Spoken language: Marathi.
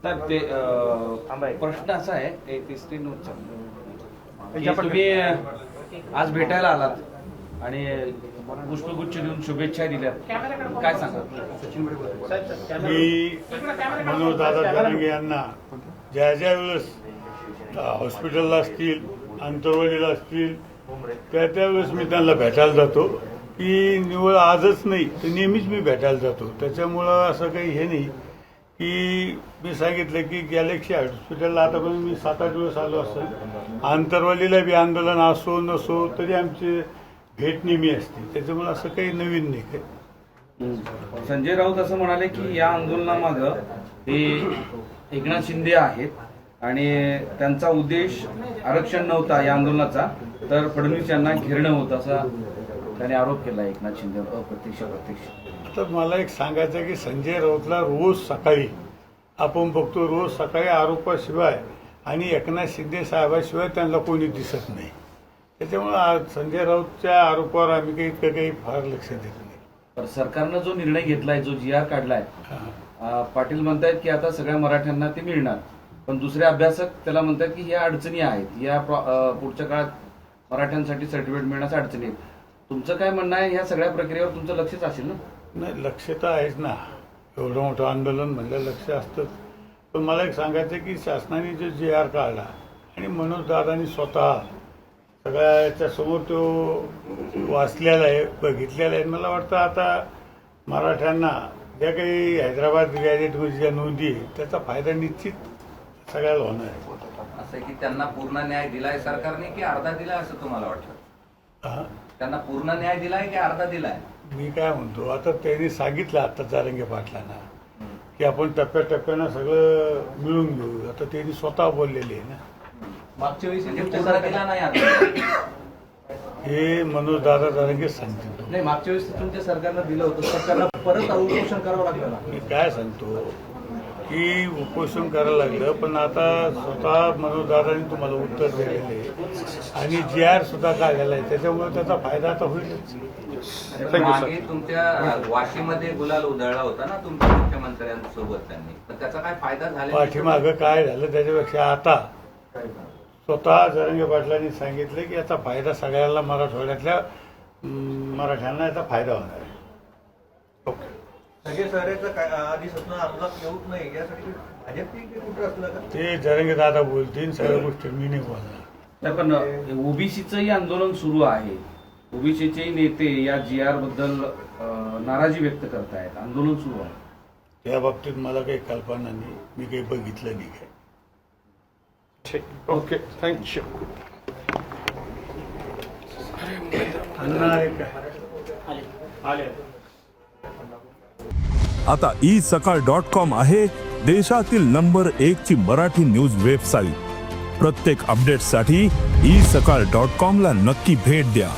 तर ते प्रश्न असा आहे तुम्ही आज भेटायला आलात आणि पुष्पगुच्छ देऊन शुभेच्छा दिल्या, काय सांगा? मी मनोजदादा जरांगे यांना ज्या ज्या वेळेस हॉस्पिटलला असतील, आंतरवाडीला असतील, त्या वेळेस मी त्यांना भेटायला जातो. की निवळ आजच नाही तर नेहमीच मी भेटायला जातो. त्याच्यामुळं असं काही हे नाही की मी सांगितलं की गॅलेक्सी हॉस्पिटलला आतापर्यंत मी 7-8 दिवस आलो असेल. आंतरवालीला बी आंदोलन असो नसो तरी आमची भेट नेहमी असते. त्याच्यामुळे असं काही नवीन नाही काही. संजय राऊत असं म्हणाले की या आंदोलनामागं हे एकनाथ शिंदे आहेत आणि त्यांचा उद्देश आरक्षण नव्हता या आंदोलनाचा, तर फडणवीस यांना घेरणं होतं असा त्याने आरोप केला एकनाथ शिंदे अप्रत्यक्ष प्रत्यक्ष. आता मला एक सांगायचं की संजय राऊतला रोज सकाळी आपण बघतो, रोज सकाळी आरोपाशिवाय आणि एकनाथ शिंदे साहेबाशिवाय त्यांना कोणी दिसत नाही. त्याच्यामुळे संजय राऊतच्या आरोपावर आम्ही काही इतकं काही फार लक्ष देत नाही. तर सरकारनं जो निर्णय घेतलाय, जो GR काढलाय, पाटील म्हणतायत की आता सगळ्या मराठ्यांना ते मिळणार, पण दुसरे अभ्यासक त्याला म्हणतात की या अडचणी आहेत, या पुढच्या काळात मराठ्यांसाठी सर्टिफिकेट मिळण्याच्या अडचणी आहेत. तुमचं काय म्हणणं आहे? या सगळ्या प्रक्रियेवर तुमचं लक्षच असेल ना? नाही, लक्ष तर आहेच ना. एवढं मोठं आंदोलन म्हणलं लक्ष असतंच. पण मला एक सांगायचं की शासनाने जो GR काढला आणि मनोजदादांनी स्वतः सगळ्या याच्यासमोर तो वाचलेला आहे, बघितलेला आहे. मला वाटतं आता मराठ्यांना ज्या काही हैदराबाद गॅजेटमध्ये ज्या नोंदी आहे त्याचा फायदा निश्चित सगळ्याला होणार आहे. असं आहे की त्यांना पूर्ण न्याय दिलाय सरकारने की अर्धा दिलाय असं तुम्हाला वाटतं? त्यांना पूर्ण न्याय दिलाय की अर्धा दिलाय? मी काय म्हणतो, आता त्यांनी सांगितलं आता जरांगे पाटलांना की आपण टप्प्याटप्प्यानं सगळं मिळून घेऊ. आता त्यांनी स्वतः बोललेले आहे ना. मागच्या वेळी पूर्ण दिला नाही आता हे मनोजदादा जरांगे सांगतील. नाही, मागच्या वेळेस तुमच्या सरकारनं दिलं होतं, सरकारला परत उपोषण करावं लागलं ना. मी काय सांगतो की उपोषण करायला लागलं, पण आता स्वतः मनोजदादांनी तुम्हाला उत्तर दिलेलं आहे आणि GR सुद्धा काढलेला आहे. त्याच्यामुळे त्याचा फायदा आता होईलच. मागे तुमच्या वाशीमध्ये गुलाल उधळला होता ना तुमच्या मुख्यमंत्र्यांसोबत त्यांनी, तर त्याचा काय फायदा झाला? पाठीमागं काय झालं त्याच्यापेक्षा आता स्वतः जरांगे पाटलांनी सांगितलं की याचा फायदा सगळ्याला मराठवाड्यातल्या मराठ्यांना याचा फायदा होणार आहे. ओके. सगळे शहराचं आधी स्वप्न अपघात येऊच नाही यासाठी भाजपची कुठं असलं का? ते जरांगे दादा बोलतील, सगळ्या गोष्टी मी नाही बोलणार. पण ओबीसीचंही आंदोलन सुरू आहे. ओबीसीचे नेते या GR बद्दल नाराजी व्यक्त करतायत, आंदोलन सुरू आहे. त्या बाबतीत मला काही कल्पना नाही, मी काही बघितलं नाही काय. Okay, thank you. आता isakal.com आहे देशातील नंबर 1 ची मराठी न्यूज वेबसाईट. प्रत्येक अपडेटसाठी isakal.com ला नक्की भेट द्या.